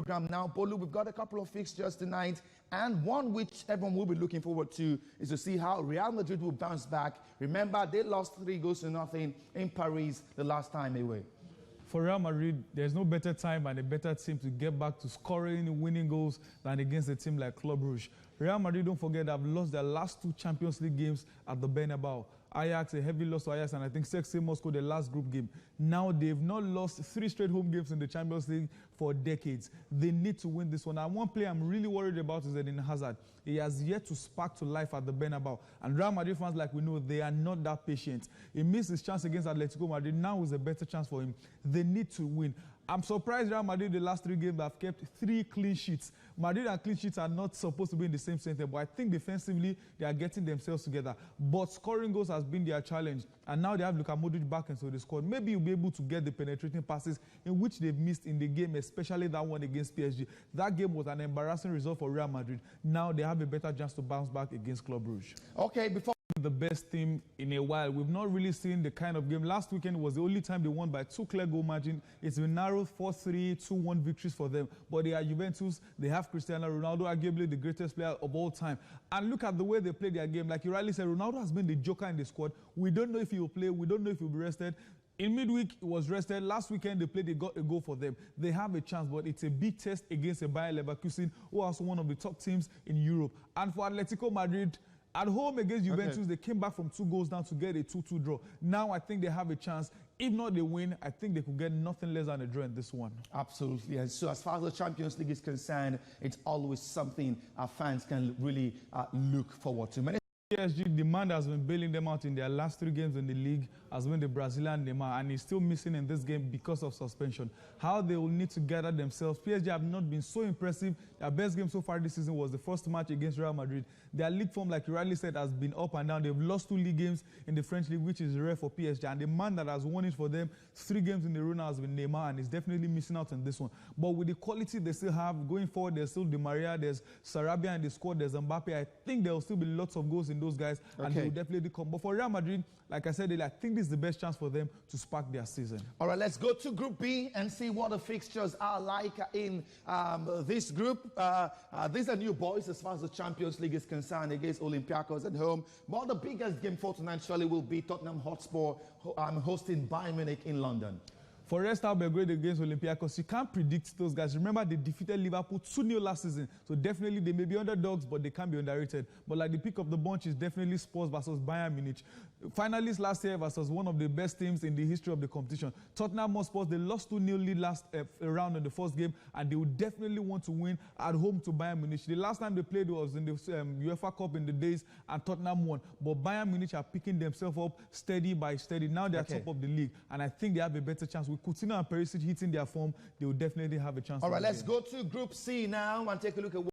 program now. Bolu, we've got a couple of fixtures tonight, and one which everyone will be looking forward to is to see how Real Madrid will bounce back. Remember, they lost 3-0 in Paris the last time away. For Real Madrid, there's no better time and a better team to get back to scoring, winning goals than against a team like Club Brugge. Real Madrid, don't forget, have lost their last 2 Champions League games at the Bernabeu. Ajax, a heavy loss to Ajax, and I think CSKA Moscow, the last group game. Now they've not lost 3 straight home games in the Champions League for decades. They need to win this one. And one player I'm really worried about is Eden Hazard. He has yet to spark to life at the Bernabeu. And Real Madrid fans, like we know, they are not that patient. He missed his chance against Atletico Madrid. Now is a better chance for him. They need to win. I'm surprised Real Madrid, the last 3 games, have kept 3 clean sheets. Madrid and clean sheets are not supposed to be in the same center, but I think defensively they are getting themselves together. But scoring goals has been their challenge, and now they have Luka Modric back into the squad. Maybe you'll be able to get the penetrating passes in which they've missed in the game, especially that one against PSG. That game was an embarrassing result for Real Madrid. Now they have a better chance to bounce back against Club Brugge. Okay, before the best team in a while. We've not really seen the kind of game. Last weekend was the only time they won by 2 clear goal margin. It's been narrowed 4-3, 2-1 victories for them. But they are Juventus. They have Cristiano Ronaldo, arguably the greatest player of all time. And look at the way they play their game. Like you rightly said, Ronaldo has been the joker in the squad. We don't know if he will play. We don't know if he will be rested. In midweek, he was rested. Last weekend, they played, they got a goal for them. They have a chance, but it's a big test against a Bayer Leverkusen, who are also one of the top teams in Europe. And for Atletico Madrid, at home against Juventus, they came back from 2 goals down to get a 2-2 draw. Now I think they have a chance. If not they win, I think they could get nothing less than a draw in this one. Absolutely. And so as far as the Champions League is concerned, it's always something our fans can really look forward to. PSG demand has been bailing them out in their last 3 games in the league, has been the Brazilian Neymar, and he's still missing in this game because of suspension. How they will need to gather themselves. PSG have not been so impressive. Their best game so far this season was the first match against Real Madrid. Their league form, like you rightly said, has been up and down. They've lost 2 league games in the French league, which is rare for PSG. And the man that has won it for them 3 games in a row now has been Neymar, and he's definitely missing out on this one. But with the quality they still have going forward, there's still Di Maria, there's Sarabia in the squad, there's Mbappe. I think there will still be lots of goals in those guys, and they will definitely come. But for Real Madrid, like I said earlier, I think this is the best chance for them to spark their season. All right, let's go to Group B and see what the fixtures are like in this group. These are new boys as far as the Champions League is concerned against Olympiacos at home. But the biggest game for tonight surely will be Tottenham Hotspur hosting Bayern Munich in London. For Red Star Belgrade against Olympiacos, you can't predict those guys. Remember, they defeated Liverpool 2-0 last season. So definitely they may be underdogs, but they can't be underrated. But like the pick of the bunch is definitely Spurs versus Bayern Munich. Finalists last year versus one of the best teams in the history of the competition. Tottenham Hotspur, they lost 2-0 lead last round in the first game, and they would definitely want to win at home to Bayern Munich. The last time they played was in the UEFA Cup in the days, and Tottenham won. But Bayern Munich are picking themselves up steady by steady. Now they are top of the league, and I think they have a better chance. With Coutinho and Perisic hitting their form, they will definitely have a chance. All right, let's go to Group C now and take a look at